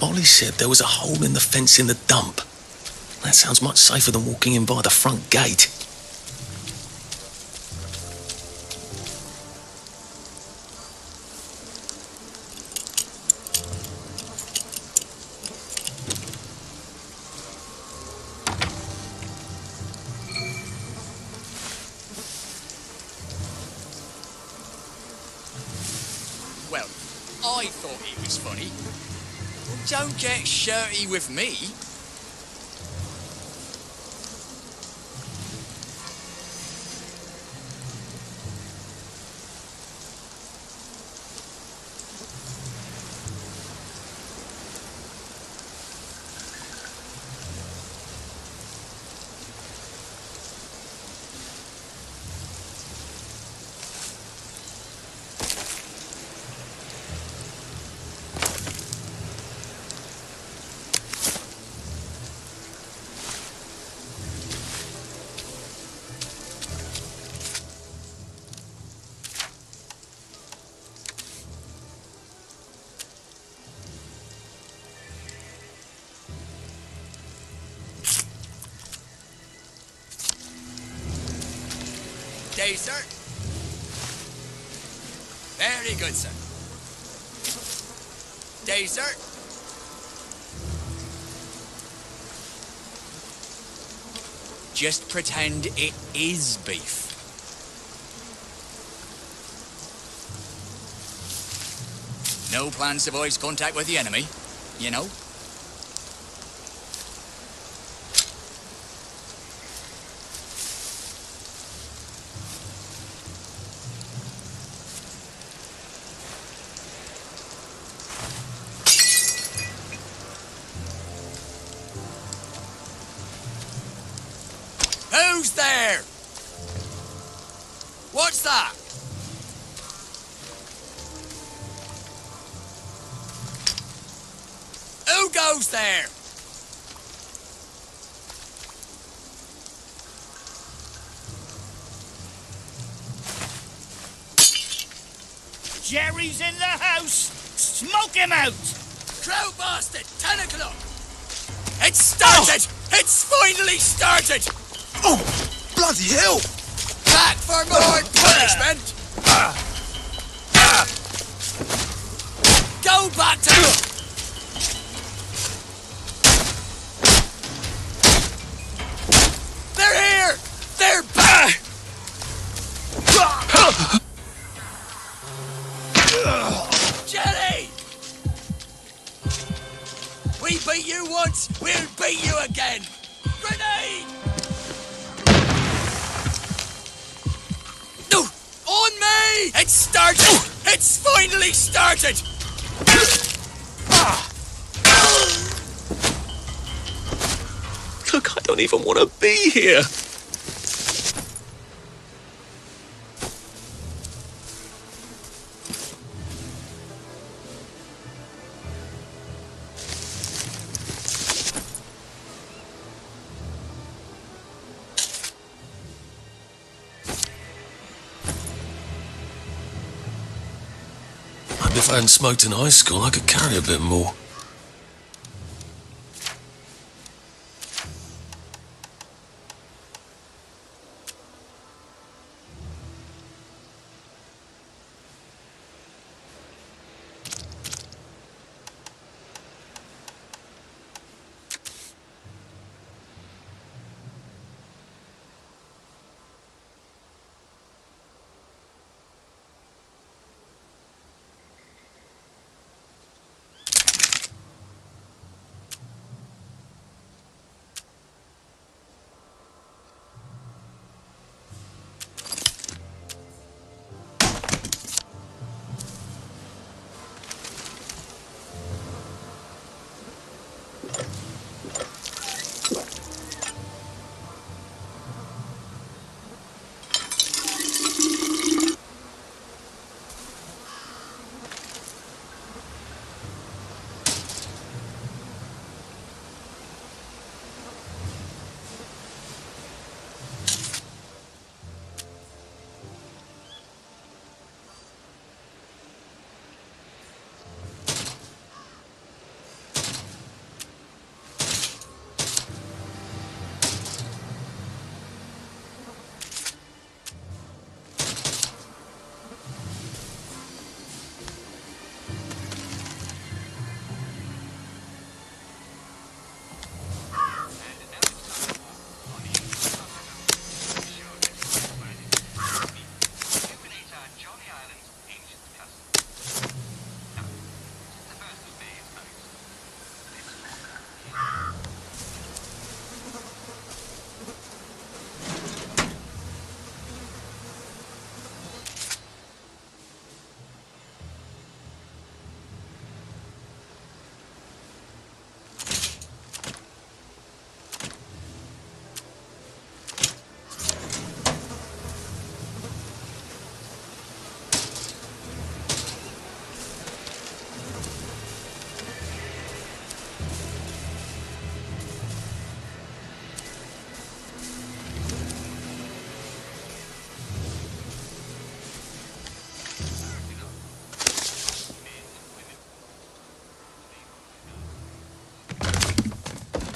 Ollie said there was a hole in the fence in the dump. That sounds much safer than walking in by the front gate. Well, I thought it was funny. Don't get shirty with me. Day, sir. Very good, sir. Day, sir. Just pretend it is beef. No plans to voice contact with the enemy, you know? Who's there? What's that? Who goes there? Jerry's in the house! Smoke him out! Crow bastard, 10 o'clock! It's started! Oh. It's finally started! Oh, bloody hell! Back for more punishment! Go back to... They're here! They're back! Jelly! We beat you once, we'll beat you again! Grenade! No! On me! It's started! It's finally started! Look, I don't even want to be here. If I hadn't smoked in high school, I could carry a bit more.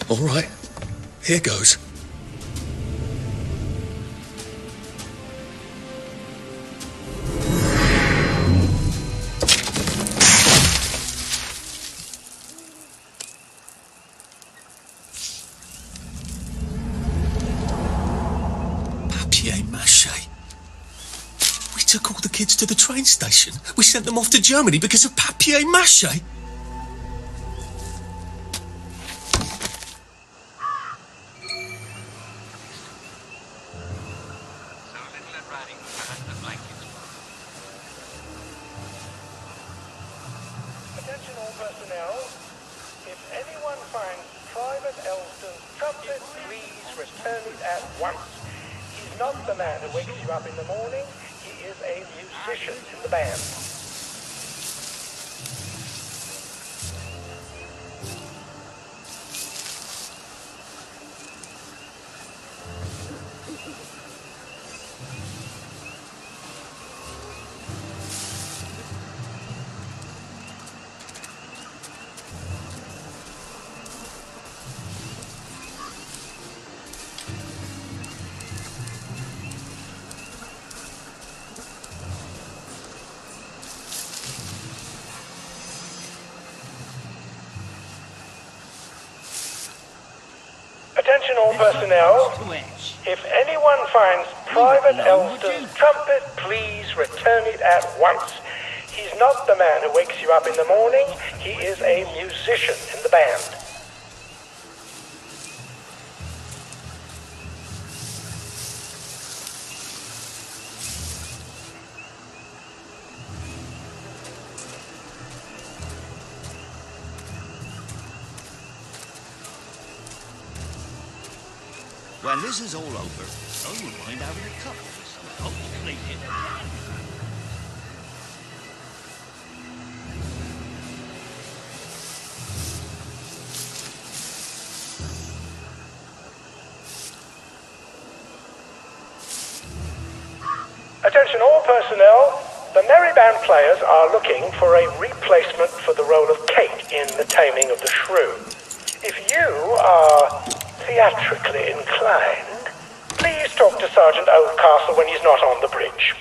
All right, here goes. Papier-mâché. We took all the kids to the train station. We sent them off to Germany because of papier-mâché. Attention all personnel. If anyone finds Private Elston's trumpet, please return it at once. He's not the man who wakes you up in the morning. He is a musician in the band. Attention all personnel. If anyone finds Private Elston's trumpet, please return it at once. He's not the man who wakes you up in the morning. He is a musician in the band. When this is all over, I wouldn't mind having a couple of some clean it again. Attention all personnel. The Merry Band players are looking for a replacement for the role of Kate in The Taming of the Shrew. If you are theatrically inclined, please talk to Sergeant Oldcastle when he's not on the bridge.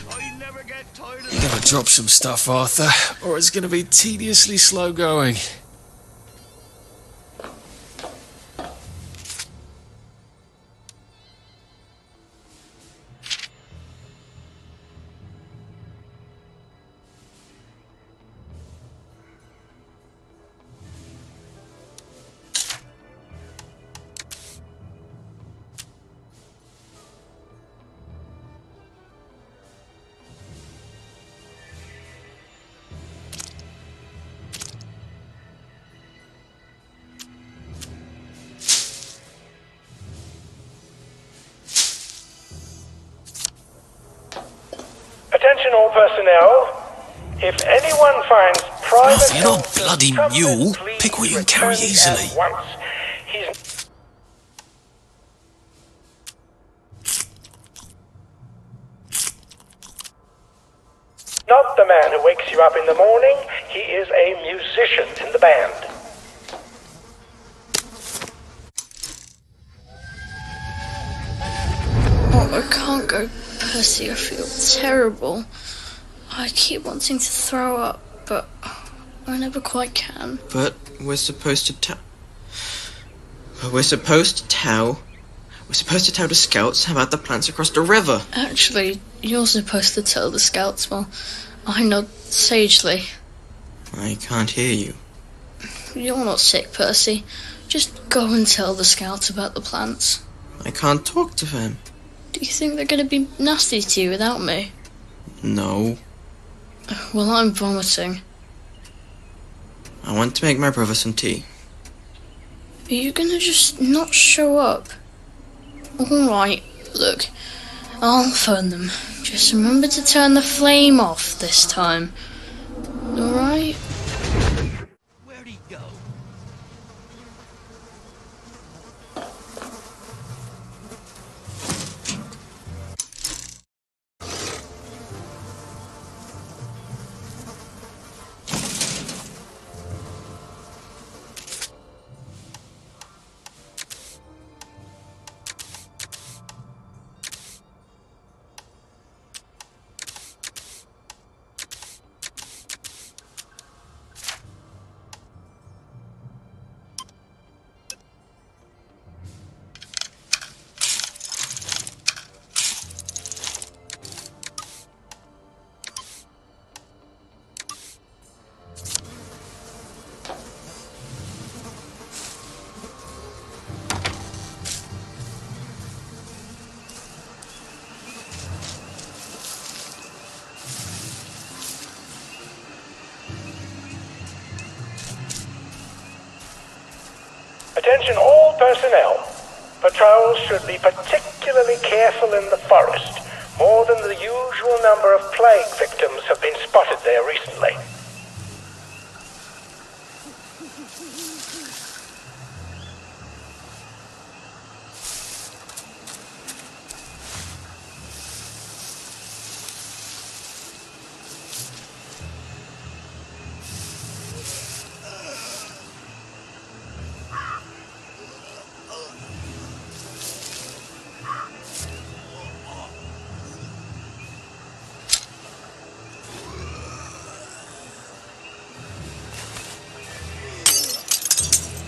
I never get tired of You gotta drop some stuff, Arthur, or it's gonna be tediously slow going. Attention all personnel. If anyone finds Private Arthur, you're not a Elston's bloody trumpet, mule. please Pick what you can carry return it easily. at once. He's Not the man who wakes you up in the morning. He is a musician in the band. Oh, I can't go, Percy. I feel terrible. I keep wanting to throw up, but I never quite can. But we're supposed to tell the scouts about the plants across the river. Actually, you're supposed to tell the scouts. Well, I nod sagely. I can't hear you. You're not sick, Percy. Just go and tell the scouts about the plants. I can't talk to them. Do you think they're going to be nasty to you without me? No. Well, I'm vomiting. I want to make my brother some tea. Are you going to just not show up? Alright, look. I'll phone them. Just remember to turn the flame off this time. Alright? Where'd he go? Attention all personnel. Patrols should be particularly careful in the forest. More than the usual number of plague victims have been spotted there recently.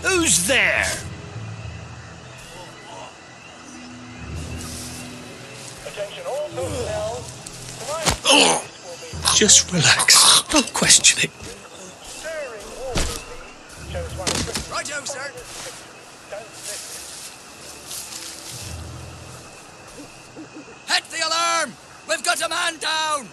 Who's there? Attention all personnel. Just relax. Don't question it. During all of these, shows one of the Righto, sir. don't listen. Hit the alarm! We've got a man down!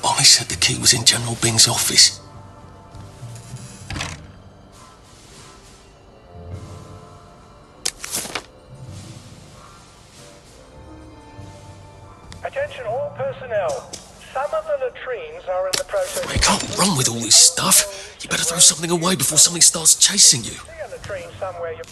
Ollie said the key was in General Bing's office. Attention all personnel. Some of the latrines are in the process. You can't run with all this stuff. You better throw something away before something starts chasing you. See a latrine somewhere you...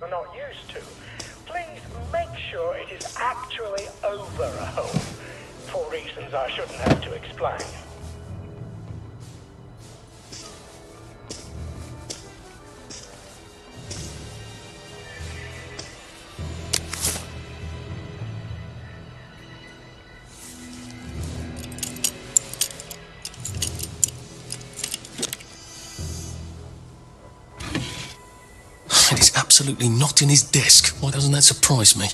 are not used to. Please make sure it is actually open. over a home, for reasons I shouldn't have to explain. And it's absolutely not in his desk. Why doesn't that surprise me?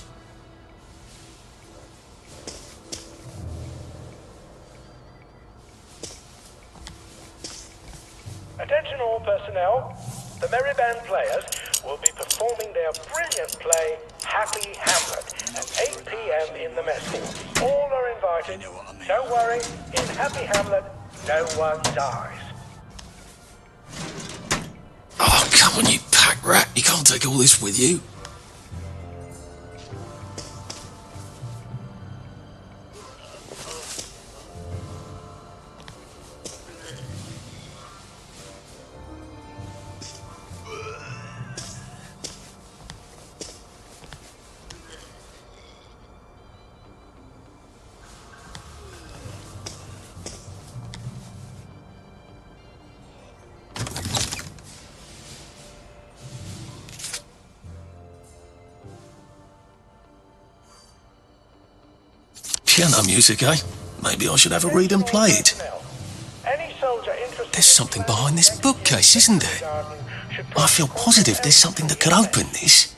Attention all personnel. The Merry Band players will be performing their brilliant play, Happy Hamlet, at 8 p.m. in the mess hall. All are invited. You know what I mean. Don't worry, in Happy Hamlet, no one dies. Oh, come on, you pack rat. You can't take all this with you. Piano music, eh? Maybe I should have a read and play it. Any soldier interested There's something behind this bookcase, isn't there? I feel positive there's something that could open this.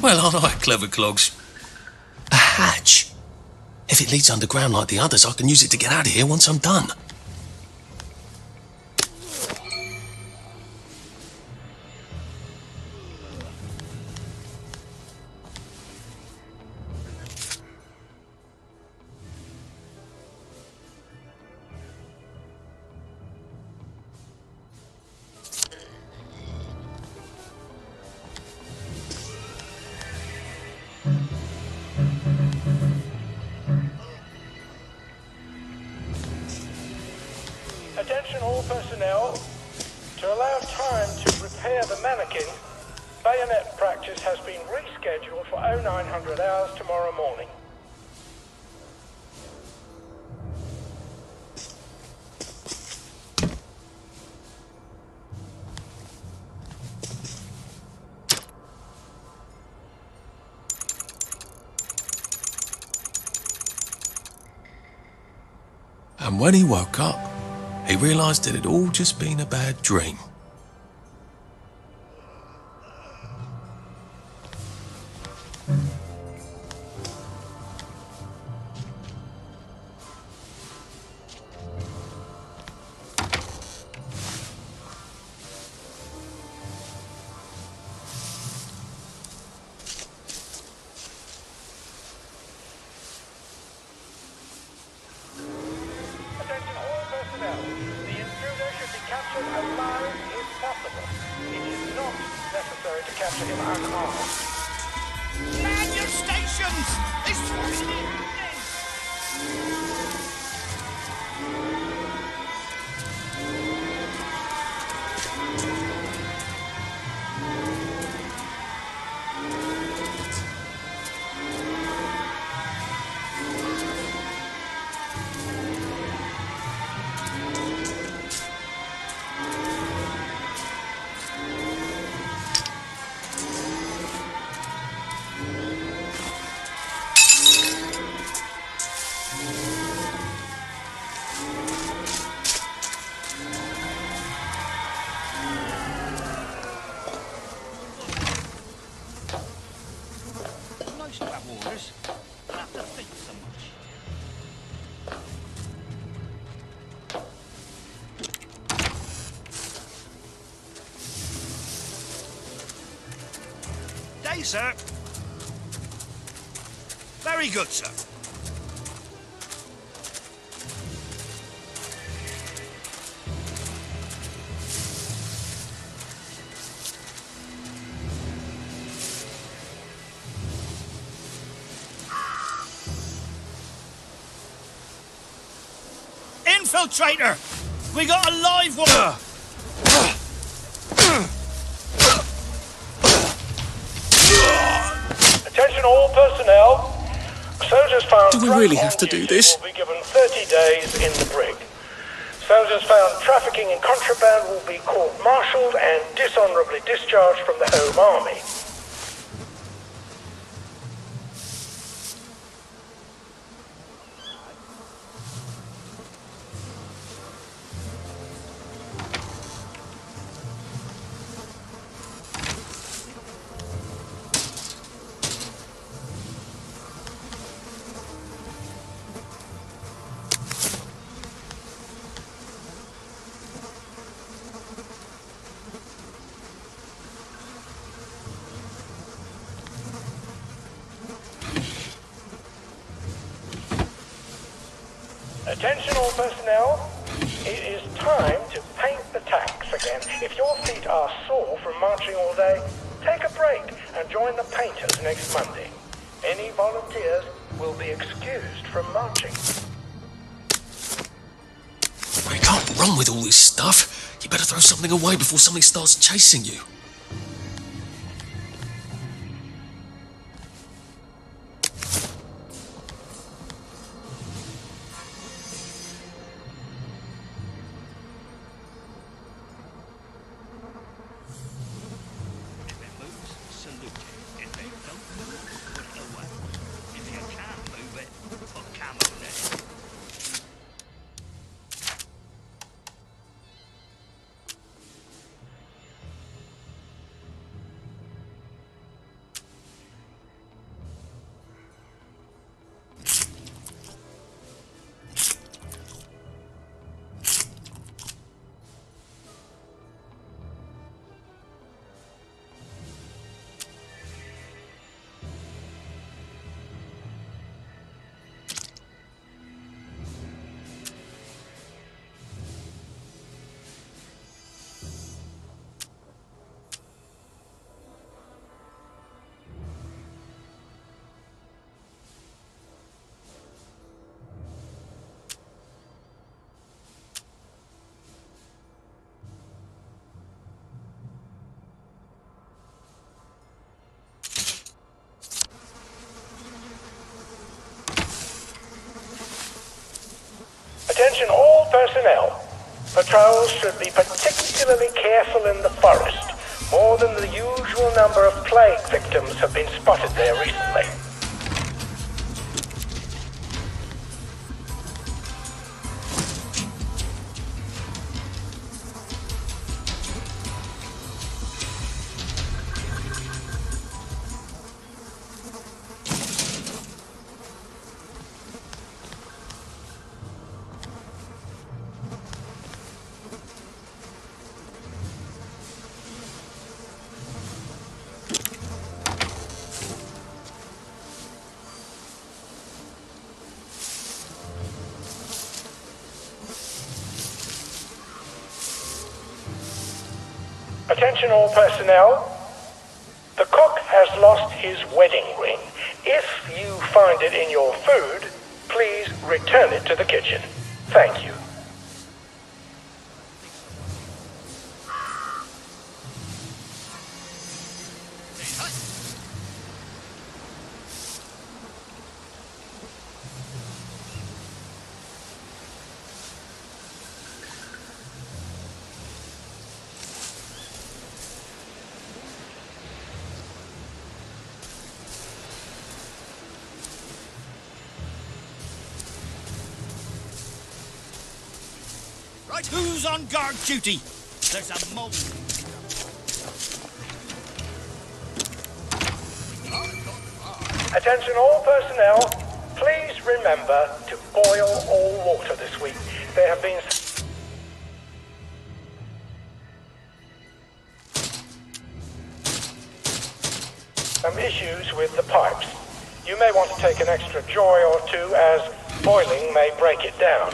Well, all right, clever clogs. A hatch. If it leads underground like the others, I can use it to get out of here once I'm done. Attention all personnel. To allow time to repair the mannequin, bayonet practice has been rescheduled for 0900 hours tomorrow morning. And when he woke up, he realised it had all just been a bad dream. Attention all personnel. The intruder should be captured alive if possible. It is not necessary to capture him unarmed. Man your stations! This fucking happening! Nice to have orders. Don't have to think so much. Day, sir. Very good, sir. infiltrator! We got a live one! Attention all personnel. Soldiers found Do we drunk really on have to do duty this? will be given 30 days in the brig. Soldiers found trafficking in contraband will be court-martialed and dishonorably discharged from the Home Army. Attention all personnel, it is time to paint the tanks again. If your feet are sore from marching all day, take a break and join the painters next Monday. Any volunteers will be excused from marching. You can't run with all this stuff. You better throw something away before something starts chasing you. If it moves, salute it. If it don't move, put it away. If you can't move it, put camo on it. Attention all personnel. Patrols should be particularly careful in the forest. More than the usual number of plague victims have been spotted there recently. Attention all personnel. The cook has lost his wedding ring. If you find it in your food, please return it to the kitchen. Thank you. Right, who's on guard duty? There's a mole. Attention all personnel, please remember to boil all water this week. There have been some issues with the pipes. You may want to take an extra joy or two as boiling may break it down.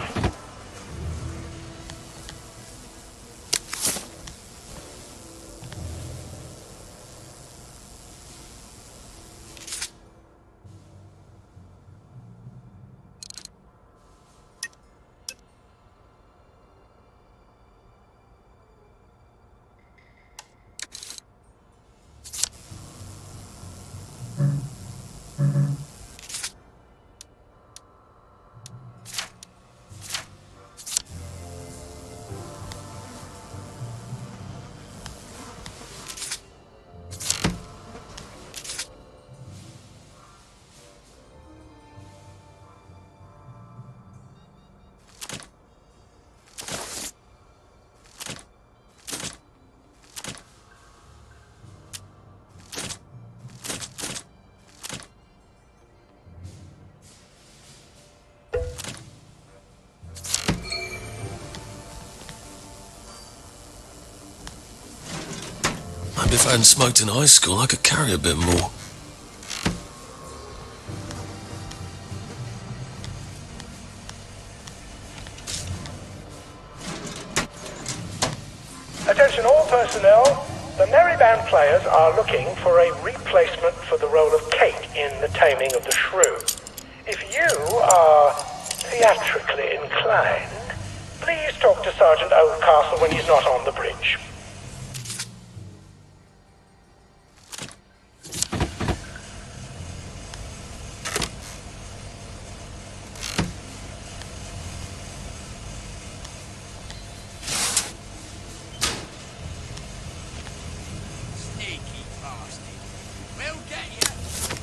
Maybe if I hadn't smoked in high school, I could carry a bit more. Attention all personnel. The Merry Band players are looking for a replacement for the role of Kate in The Taming of the Shrew. If you are theatrically inclined, please talk to Sergeant Oldcastle when he's not on the bridge. Sneaky bastard. We'll get you.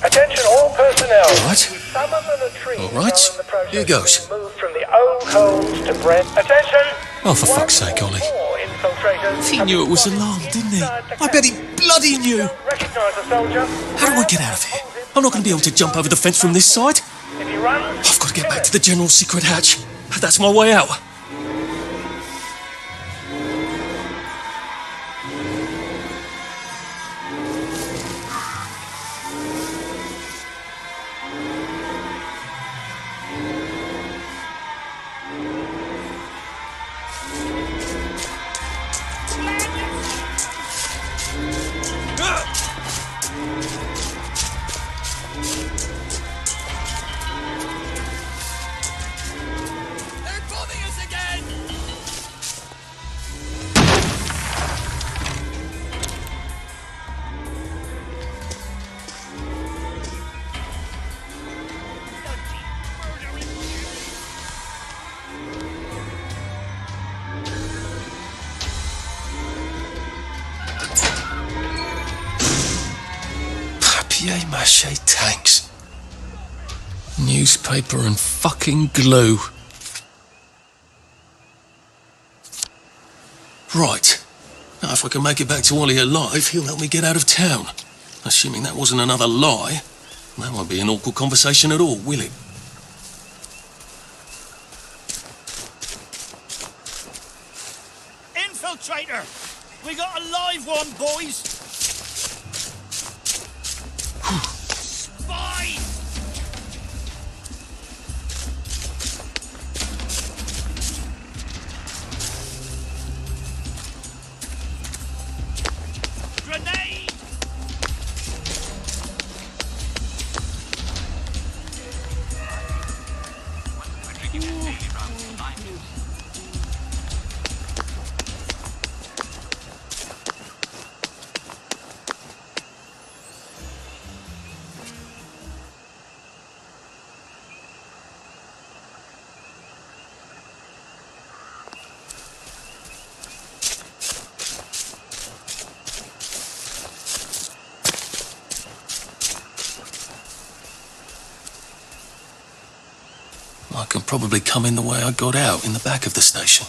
Attention all personnel. All right. Some of the trees All right. are in the process Here goes. of being moved from the old homes to Brent. Attention. Oh, for fuck's sake, Ollie. He knew it was alarmed, didn't he? I bet he bloody knew. Recognize the soldier. How do I get out of here? I'm not going to be able to jump over the fence from this side. If he runs, I've got to get back to the general secret hatch. That's my way out. They're bombing us again! Papier-mâché tanks. Newspaper and fucking glue. Right. Now, if I can make it back to Ollie alive, he'll help me get out of town. Assuming that wasn't another lie, that won't be an awkward conversation at all, will it? Infiltrator! We got a live one, boys! Spy! Grenade! I can probably come in the way I got out, in the back of the station.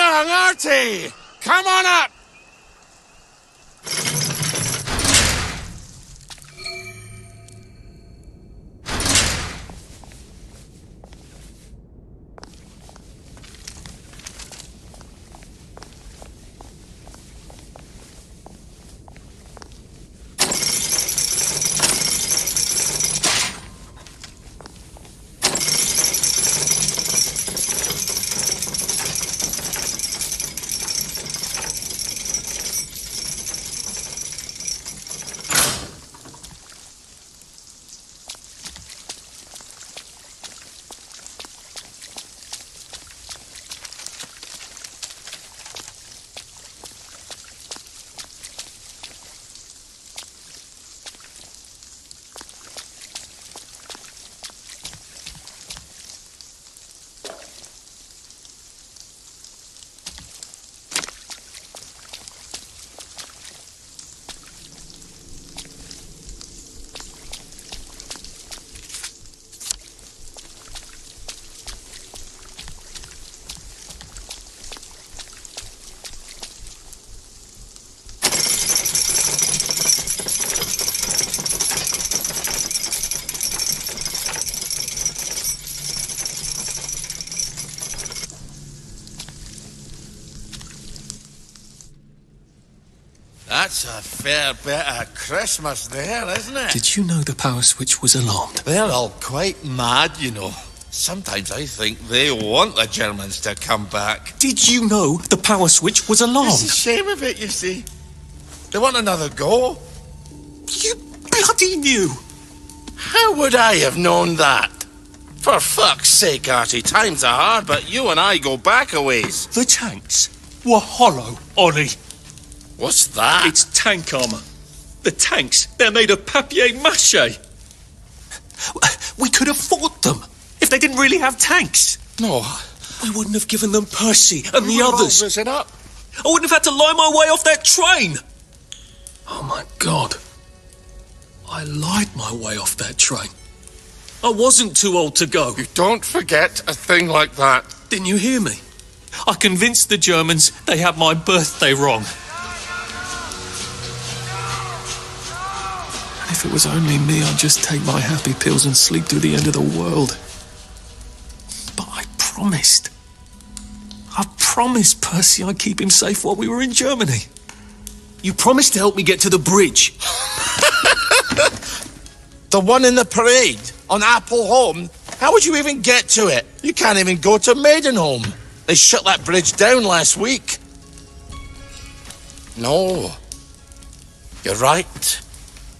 young, Artie! Come on up! That's a fair bit of Christmas there, isn't it? Did you know the power switch was alarmed? They're all quite mad, you know. Sometimes I think they want the Germans to come back. Did you know the power switch was alarmed? It's the shame of it, you see. They want another go. You bloody knew! How would I have known that? For fuck's sake, Artie, times are hard, but you and I go back a ways. The tanks were hollow, Ollie. What's that? It's tank armour. The tanks, they're made of papier-mâché. We could have fought them if they didn't really have tanks. No. We wouldn't have given them Percy and the others. It up. I wouldn't have had to lie my way off that train. Oh my God. I lied my way off that train. I wasn't too old to go. You don't forget a thing like that. Didn't you hear me? I convinced the Germans they had my birthday wrong. And if it was only me, I'd just take my happy pills and sleep through the end of the world. But I promised. I promised Percy I'd keep him safe while we were in Germany. You promised to help me get to the bridge. The one in the parade on Appleholm. How would you even get to it? You can't even go to Maidenholm. They shut that bridge down last week. No. You're right.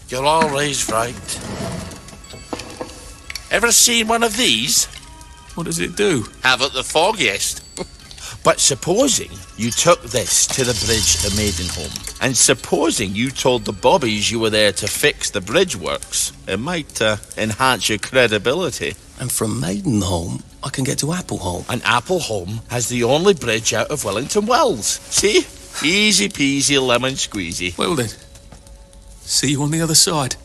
You're always right. Ever seen one of these? What does it do? Haven't the foggiest. But supposing you took this to the bridge to Maidenholm, and supposing you told the bobbies you were there to fix the bridge works, it might enhance your credibility. And from Maidenholm, I can get to Appleholm. And Appleholm has the only bridge out of Wellington Wells. See? Easy peasy lemon squeezy. Well then, see you on the other side.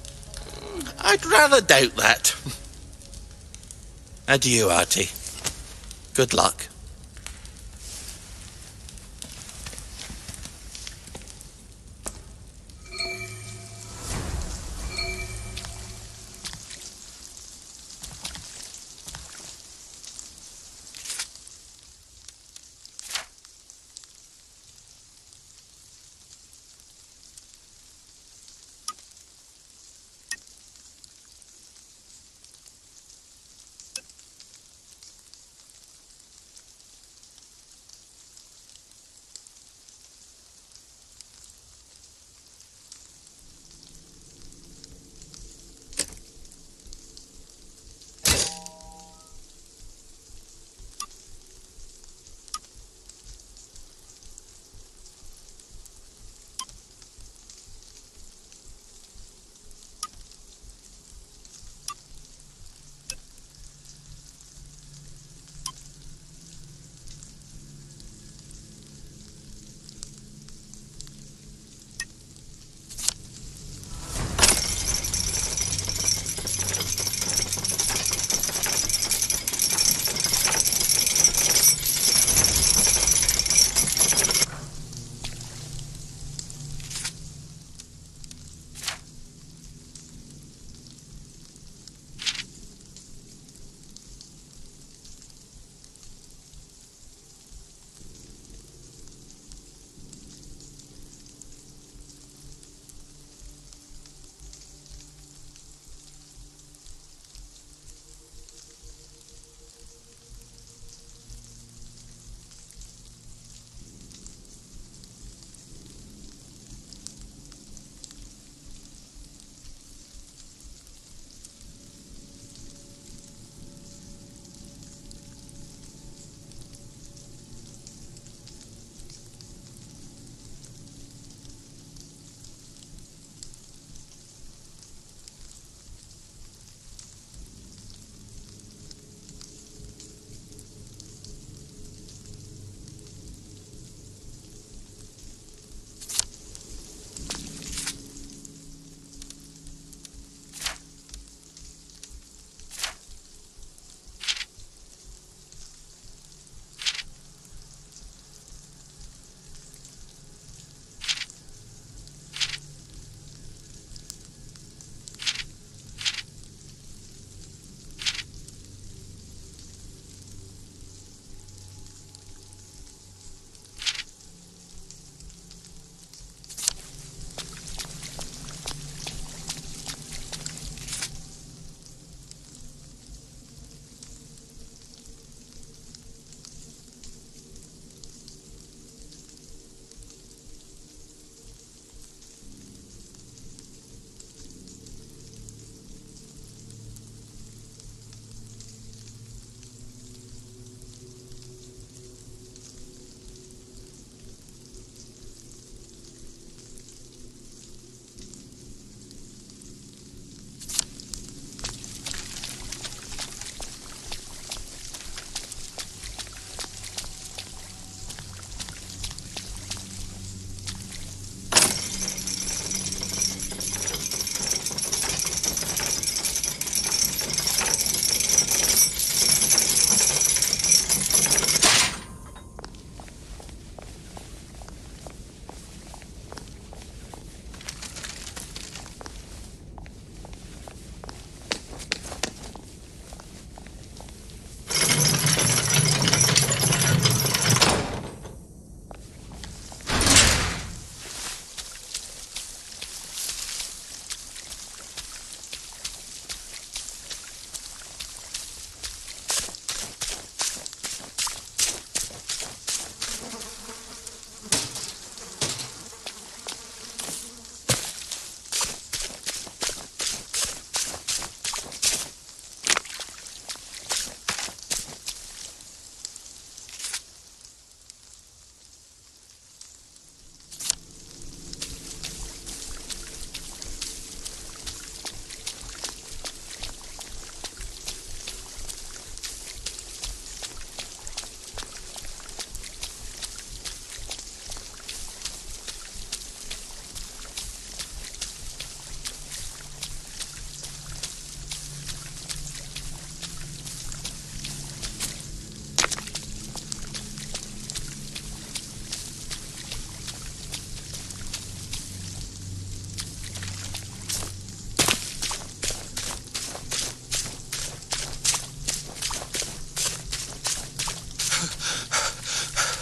I'd rather doubt that. Adieu, Artie. Good luck.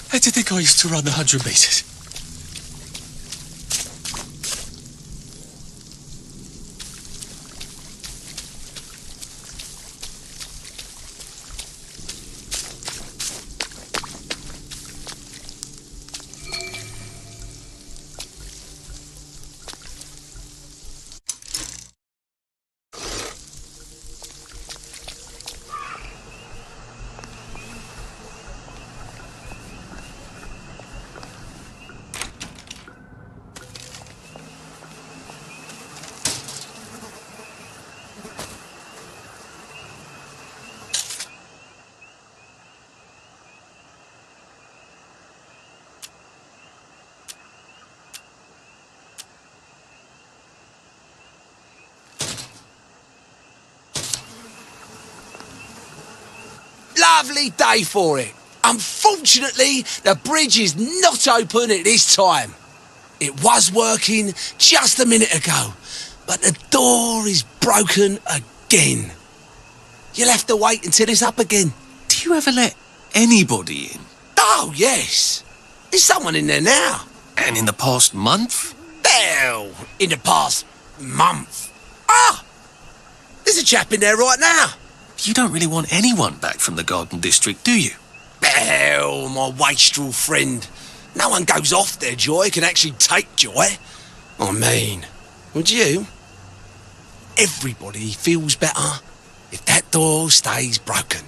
How do you think I used to run the 100 metres? Lovely day for it. Unfortunately, the bridge is not open at this time. It was working just a minute ago, but the door is broken again. You'll have to wait until it's up again. Do you ever let anybody in? Oh, yes. There's someone in there now. And in the past month? Well, in the past month. Ah! There's a chap in there right now. You don't really want anyone back from the Garden District, do you? Well, my wastrel friend. No one goes off their joy, can actually take joy. I mean, would you? Everybody feels better if that door stays broken.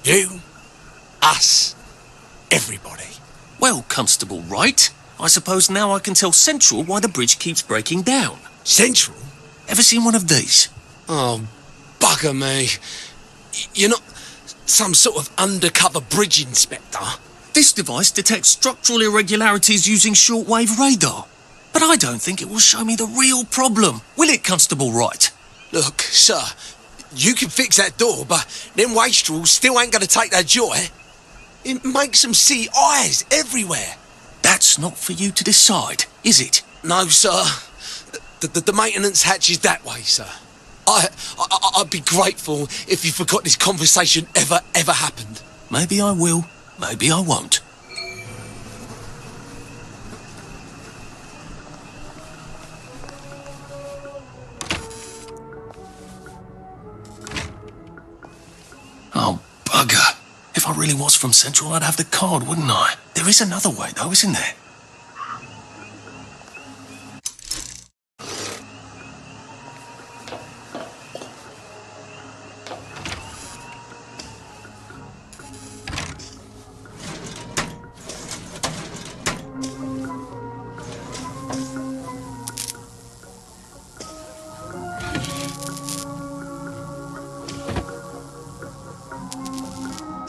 You, us, everybody. Well, Constable Wright, I suppose now I can tell Central why the bridge keeps breaking down. Central? Ever seen one of these? Oh, bugger me. You're not some sort of undercover bridge inspector? This device detects structural irregularities using shortwave radar. But I don't think it will show me the real problem. Will it, Constable Wright? Look, sir, you can fix that door, but them wastrels still ain't gonna take their joy. It makes them see eyes everywhere. That's not for you to decide, is it? No, sir. The maintenance hatch is that way, sir. I'd be grateful if you forgot this conversation ever happened. Maybe I will, maybe I won't. Oh, bugger. If I really was from Central, I'd have the card, wouldn't I? There is another way, though, isn't there?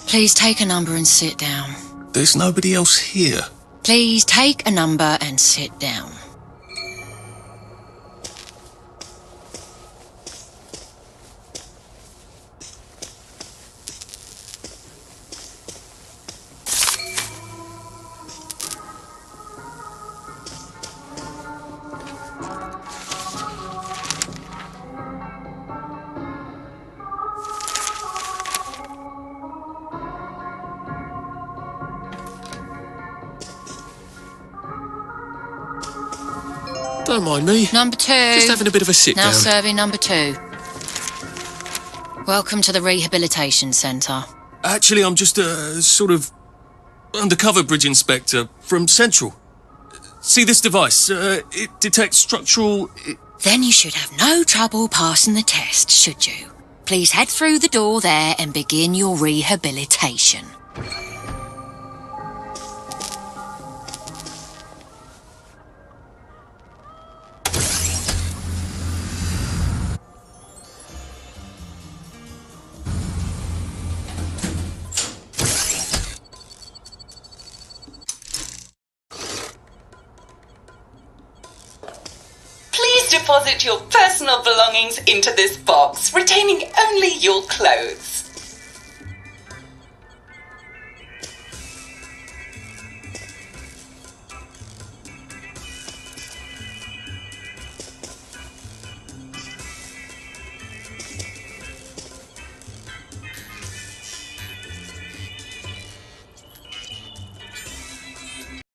Please take a number and sit down. There's nobody else here. Please take a number and sit down. Don't mind me. Number 2. Just having a bit of a sit now down. serving number 2. Welcome to the Rehabilitation Centre. Actually, I'm just a sort of undercover bridge inspector from Central. See this device? It detects structural... Then you should have no trouble passing the test, should you? Please head through the door there and begin your rehabilitation. Deposit your personal belongings into this box, retaining only your clothes.